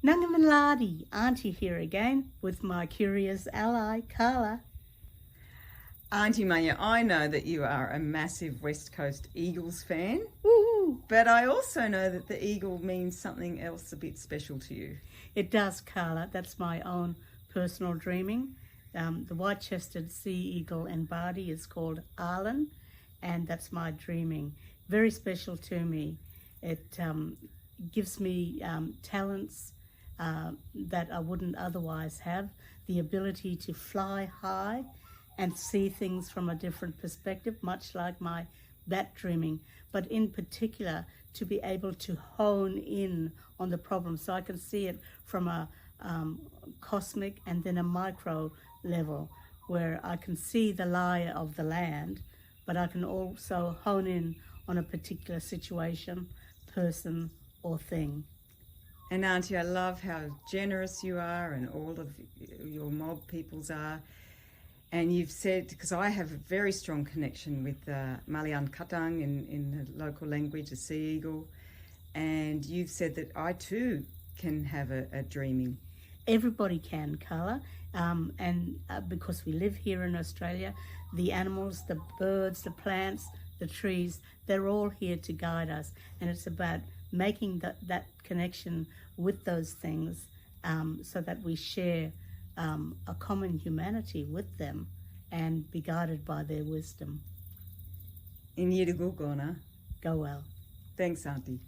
Nangamaladi, Aunty here again with my curious ally, Carla. Aunty Manya, I know that you are a massive West Coast Eagles fan, Woo! but I also know that the eagle means something else a bit special to you. It does, Carla. That's my own personal dreaming. The white-chested sea eagle in Bali is called Arlen, and that's my dreaming. Very special to me. It gives me talents that I wouldn't otherwise have, the ability to fly high and see things from a different perspective, much like my bat dreaming, but in particular to be able to hone in on the problem so I can see it from a cosmic and then a micro level where I can see the lie of the land, but I can also hone in on a particular situation, person or thing. And Aunty, I love how generous you are and all of your mob peoples are. And you've said, because I have a very strong connection with Malian Katang in the local language, a sea eagle, and you've said that I too can have a dreaming. Everybody can, Carla, and because we live here in Australia, the animals, the birds, the plants, the trees, they're all here to guide us, and it's about making that connection with those things so that we share a common humanity with them and be guided by their wisdom. In Yidagulgona. Go well. Thanks, Aunty.